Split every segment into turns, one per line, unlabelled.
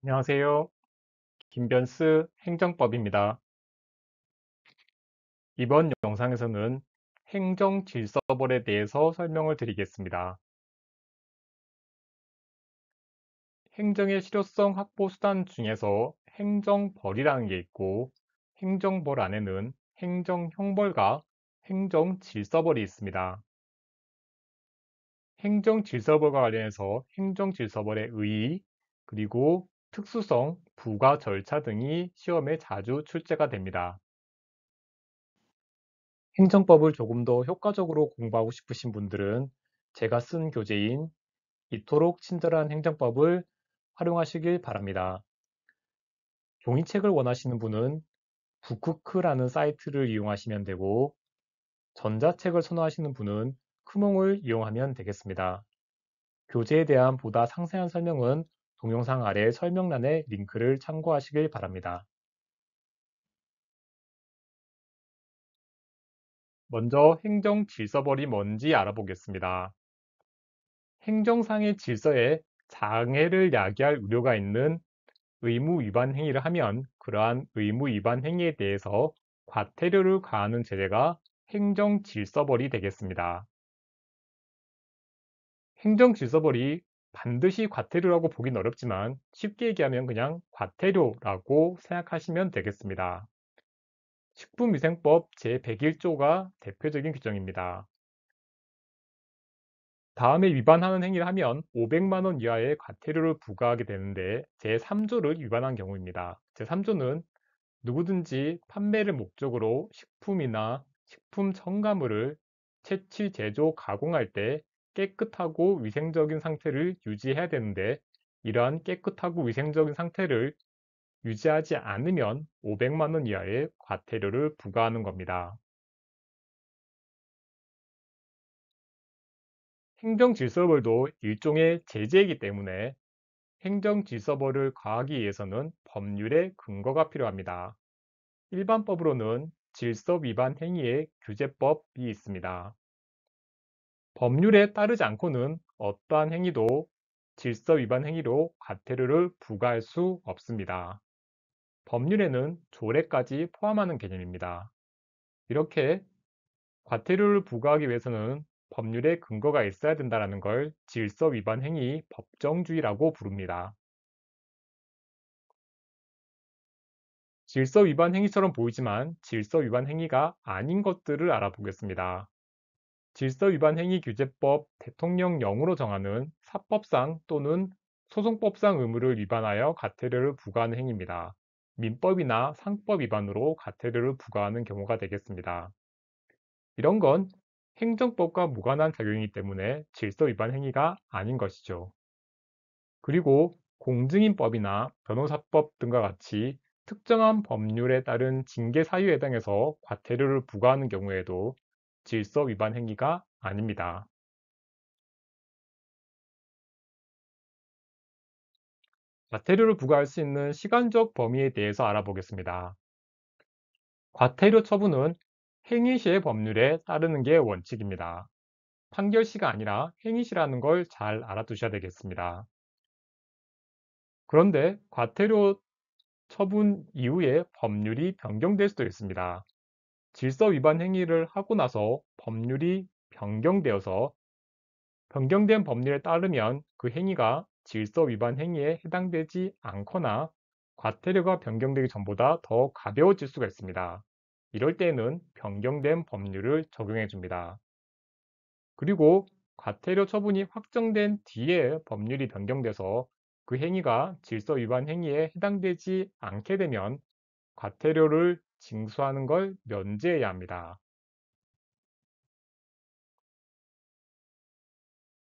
안녕하세요. 김변스 행정법입니다. 이번 영상에서는 행정질서벌에 대해서 설명을 드리겠습니다. 행정의 실효성 확보 수단 중에서 행정벌이라는 게 있고, 행정벌 안에는 행정형벌과 행정질서벌이 있습니다. 행정질서벌과 관련해서 행정질서벌의 의의, 그리고 특수성, 부과 절차 등이 시험에 자주 출제가 됩니다. 행정법을 조금 더 효과적으로 공부하고 싶으신 분들은 제가 쓴 교재인 이토록 친절한 행정법을 활용하시길 바랍니다. 종이책을 원하시는 분은 북크크라는 사이트를 이용하시면 되고, 전자책을 선호하시는 분은 크몽을 이용하면 되겠습니다. 교재에 대한 보다 상세한 설명은 동영상 아래 설명란의 링크를 참고하시길 바랍니다. 먼저 행정질서벌이 뭔지 알아보겠습니다. 행정상의 질서에 장애를 야기할 우려가 있는 의무 위반 행위를 하면 그러한 의무 위반 행위에 대해서 과태료를 가하는 제재가 행정질서벌이 되겠습니다. 행정질서벌이 반드시 과태료라고 보긴 어렵지만 쉽게 얘기하면 그냥 과태료라고 생각하시면 되겠습니다. 식품위생법 제101조가 대표적인 규정입니다. 다음에 위반하는 행위를 하면 500만 원 이하의 과태료를 부과하게 되는데 제3조를 위반한 경우입니다. 제3조는 누구든지 판매를 목적으로 식품이나 식품 첨가물을 채취, 제조, 가공할 때 깨끗하고 위생적인 상태를 유지해야 되는데 이러한 깨끗하고 위생적인 상태를 유지하지 않으면 500만 원 이하의 과태료를 부과하는 겁니다. 행정질서벌도 일종의 제재이기 때문에 행정질서벌을 가하기 위해서는 법률의 근거가 필요합니다. 일반법으로는 질서 위반 행위의 규제법이 있습니다. 법률에 따르지 않고는 어떠한 행위도 질서 위반 행위로 과태료를 부과할 수 없습니다. 법률에는 조례까지 포함하는 개념입니다. 이렇게 과태료를 부과하기 위해서는 법률에 근거가 있어야 된다는 걸 질서 위반 행위 법정주의라고 부릅니다. 질서 위반 행위처럼 보이지만 질서 위반 행위가 아닌 것들을 알아보겠습니다. 질서 위반 행위 규제법 대통령령으로 정하는 사법상 또는 소송법상 의무를 위반하여 과태료를 부과하는 행위입니다. 민법이나 상법 위반으로 과태료를 부과하는 경우가 되겠습니다. 이런 건 행정법과 무관한 작용이기 때문에 질서 위반 행위가 아닌 것이죠. 그리고 공증인법이나 변호사법 등과 같이 특정한 법률에 따른 징계 사유에 해당해서 과태료를 부과하는 경우에도 질서 위반 행위가 아닙니다. 과태료를 부과할 수 있는 시간적 범위에 대해서 알아보겠습니다. 과태료 처분은 행위시의 법률에 따르는 게 원칙입니다. 판결시가 아니라 행위시라는 걸 잘 알아두셔야 되겠습니다. 그런데 과태료 처분 이후에 법률이 변경될 수도 있습니다. 질서 위반 행위를 하고 나서 법률이 변경되어서 변경된 법률에 따르면 그 행위가 질서 위반 행위에 해당되지 않거나 과태료가 변경되기 전보다 더 가벼워질 수가 있습니다. 이럴 때에는 변경된 법률을 적용해 줍니다. 그리고 과태료 처분이 확정된 뒤에 법률이 변경돼서 그 행위가 질서 위반 행위에 해당되지 않게 되면 과태료를 징수하는 걸 면제해야 합니다.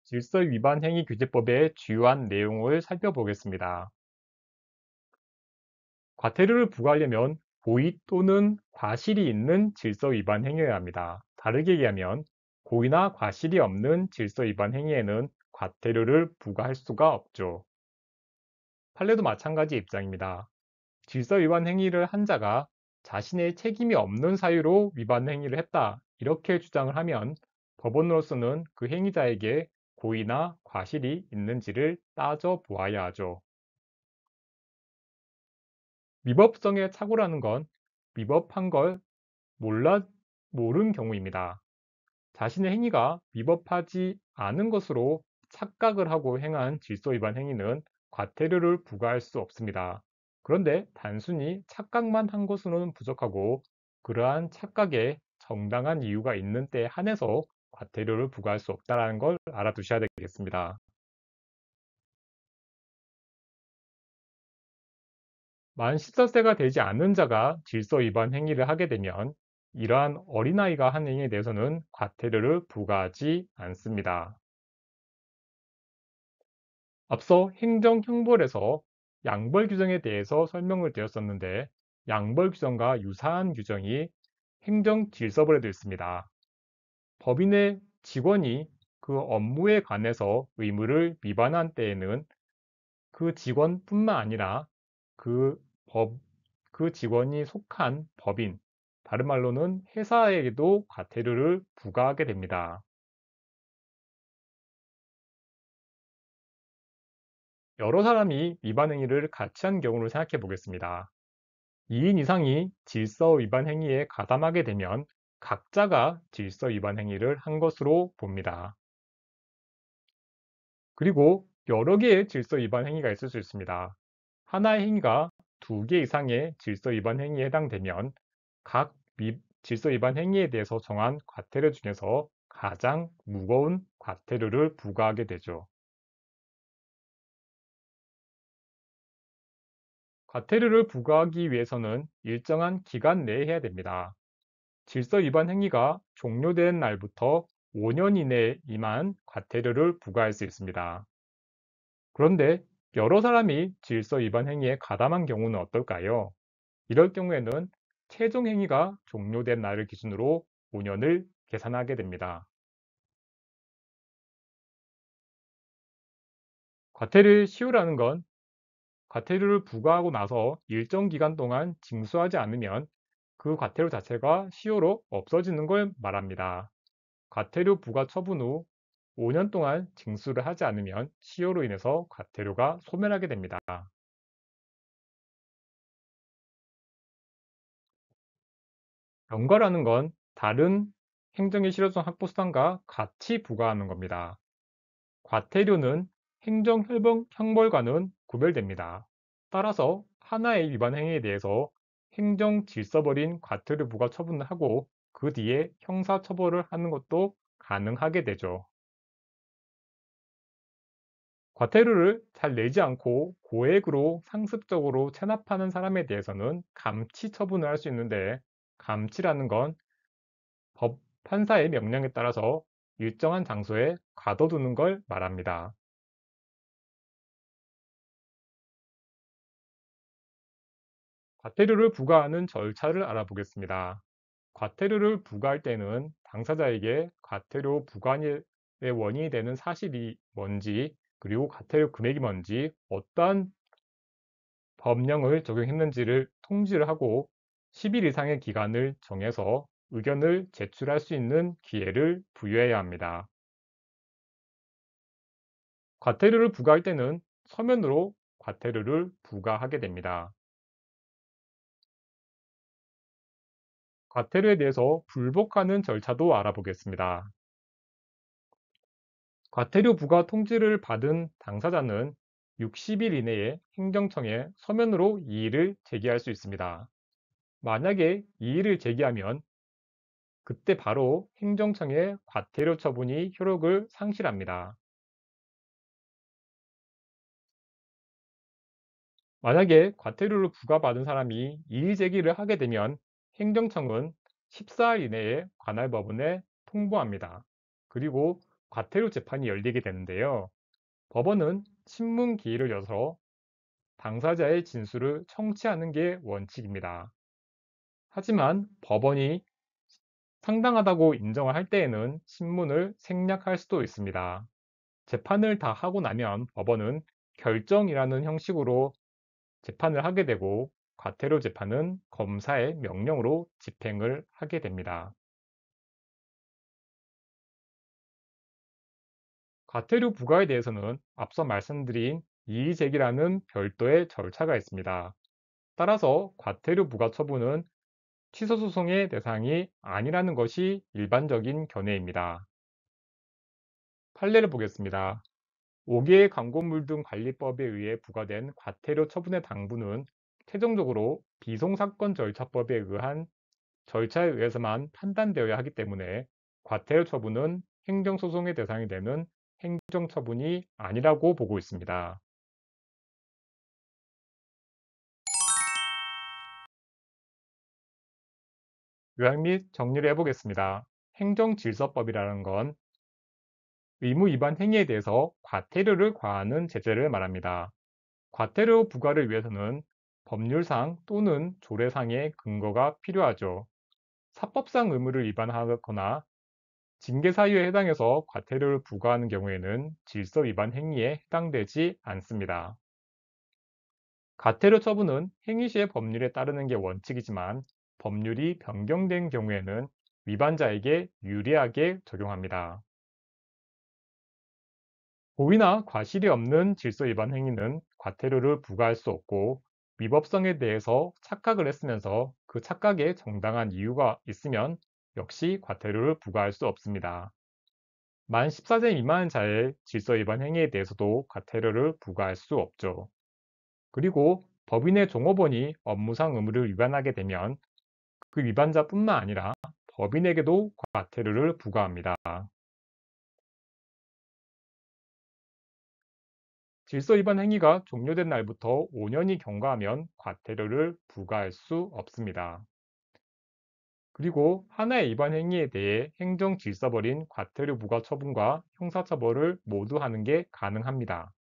질서 위반 행위 규제법의 주요한 내용을 살펴보겠습니다. 과태료를 부과하려면 고의 또는 과실이 있는 질서 위반 행위여야 합니다. 다르게 얘기하면 고의나 과실이 없는 질서 위반 행위에는 과태료를 부과할 수가 없죠. 판례도 마찬가지 입장입니다. 질서 위반 행위를 한 자가 자신의 책임이 없는 사유로 위반 행위를 했다. 이렇게 주장을 하면 법원으로서는 그 행위자에게 고의나 과실이 있는지를 따져 보아야 하죠. 위법성의 착오라는 건 위법한 걸 몰라 모른 경우입니다. 자신의 행위가 위법하지 않은 것으로 착각을 하고 행한 질서 위반 행위는 과태료를 부과할 수 없습니다. 그런데 단순히 착각만 한 것으로는 부족하고 그러한 착각에 정당한 이유가 있는 때에 한해서 과태료를 부과할 수 없다는 걸 알아두셔야 되겠습니다. 만 14세가 되지 않은 자가 질서 위반 행위를 하게 되면 이러한 어린아이가 한 행위에 대해서는 과태료를 부과하지 않습니다. 앞서 행정형벌에서 양벌 규정에 대해서 설명을 드렸었는데 양벌 규정과 유사한 규정이 행정질서벌에도 있습니다. 법인의 직원이 그 업무에 관해서 의무를 위반한 때에는 그 직원뿐만 아니라 그 법, 그 직원이 속한 법인, 다른 말로는 회사에게도 과태료를 부과하게 됩니다. 여러 사람이 위반 행위를 같이 한 경우를 생각해 보겠습니다. 2인 이상이 질서 위반 행위에 가담하게 되면 각자가 질서 위반 행위를 한 것으로 봅니다. 그리고 여러 개의 질서 위반 행위가 있을 수 있습니다. 하나의 행위가 두 개 이상의 질서 위반 행위에 해당되면 각 질서 위반 행위에 대해서 정한 과태료 중에서 가장 무거운 과태료를 부과하게 되죠. 과태료를 부과하기 위해서는 일정한 기간 내에 해야 됩니다. 질서 위반 행위가 종료된 날부터 5년 이내에만 과태료를 부과할 수 있습니다. 그런데 여러 사람이 질서 위반 행위에 가담한 경우는 어떨까요? 이럴 경우에는 최종 행위가 종료된 날을 기준으로 5년을 계산하게 됩니다. 과태료의 시효라는 건 과태료를 부과하고 나서 일정 기간 동안 징수하지 않으면 그 과태료 자체가 시효로 없어지는 걸 말합니다. 과태료 부과 처분 후 5년 동안 징수를 하지 않으면 시효로 인해서 과태료가 소멸하게 됩니다. 경과라는 건 다른 행정의 실효성 확보수단과 같이 부과하는 겁니다. 과태료는 행정형벌과는 구별됩니다. 따라서 하나의 위반 행위에 대해서 행정질서벌인 과태료 부과 처분을 하고 그 뒤에 형사처벌을 하는 것도 가능하게 되죠. 과태료를 잘 내지 않고 고액으로 상습적으로 체납하는 사람에 대해서는 감치 처분을 할 수 있는데 감치라는 건 법 판사의 명령에 따라서 일정한 장소에 가둬두는 걸 말합니다. 과태료를 부과하는 절차를 알아보겠습니다. 과태료를 부과할 때는 당사자에게 과태료 부과의 원인이 되는 사실이 뭔지, 그리고 과태료 금액이 뭔지, 어떠한 법령을 적용했는지를 통지를 하고 10일 이상의 기간을 정해서 의견을 제출할 수 있는 기회를 부여해야 합니다. 과태료를 부과할 때는 서면으로 과태료를 부과하게 됩니다. 과태료에 대해서 불복하는 절차도 알아보겠습니다. 과태료 부과 통지를 받은 당사자는 60일 이내에 행정청에 서면으로 이의를 제기할 수 있습니다. 만약에 이의를 제기하면 그때 바로 행정청의 과태료 처분이 효력을 상실합니다. 만약에 과태료를 부과받은 사람이 이의 제기를 하게 되면 행정청은 14일 이내에 관할 법원에 통보합니다. 그리고 과태료 재판이 열리게 되는데요. 법원은 신문 기일을 열어서 당사자의 진술을 청취하는 게 원칙입니다. 하지만 법원이 상당하다고 인정을 할 때에는 신문을 생략할 수도 있습니다. 재판을 다 하고 나면 법원은 결정이라는 형식으로 재판을 하게 되고 과태료 재판은 검사의 명령으로 집행을 하게 됩니다. 과태료 부과에 대해서는 앞서 말씀드린 이의제기라는 별도의 절차가 있습니다. 따라서 과태료 부과 처분은 취소 소송의 대상이 아니라는 것이 일반적인 견해입니다. 판례를 보겠습니다. 5개의 광고물 등 관리법에 의해 부과된 과태료 처분의 당부는 최종적으로 비송사건 절차법에 의한 절차에 의해서만 판단되어야 하기 때문에 과태료 처분은 행정소송의 대상이 되는 행정처분이 아니라고 보고 있습니다. 요약 및 정리를 해보겠습니다. 행정질서법이라는 건 의무 위반 행위에 대해서 과태료를 과하는 제재를 말합니다. 과태료 부과를 위해서는 법률상 또는 조례상의 근거가 필요하죠. 사법상 의무를 위반하거나 징계 사유에 해당해서 과태료를 부과하는 경우에는 질서 위반 행위에 해당되지 않습니다. 과태료 처분은 행위 시의 법률에 따르는 게 원칙이지만 법률이 변경된 경우에는 위반자에게 유리하게 적용합니다. 고의나 과실이 없는 질서 위반 행위는 과태료를 부과할 수 없고 위법성에 대해서 착각을 했으면서 그 착각에 정당한 이유가 있으면 역시 과태료를 부과할 수 없습니다. 만 14세 미만 자의 질서 위반 행위에 대해서도 과태료를 부과할 수 없죠. 그리고 법인의 종업원이 업무상 의무를 위반하게 되면 그 위반자뿐만 아니라 법인에게도 과태료를 부과합니다. 질서 위반 행위가 종료된 날부터 5년이 경과하면 과태료를 부과할 수 없습니다. 그리고 하나의 위반 행위에 대해 행정질서벌인 과태료 부과 처분과 형사처벌을 모두 하는 게 가능합니다.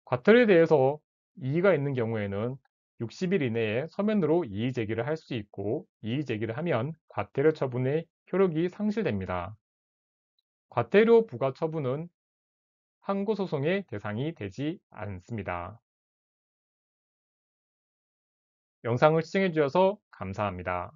과태료에 대해서 이의가 있는 경우에는 60일 이내에 서면으로 이의 제기를 할 수 있고 이의 제기를 하면 과태료 처분의 효력이 상실됩니다. 과태료 부과 처분은 항고소송의 대상이 되지 않습니다. 영상을 시청해 주셔서 감사합니다.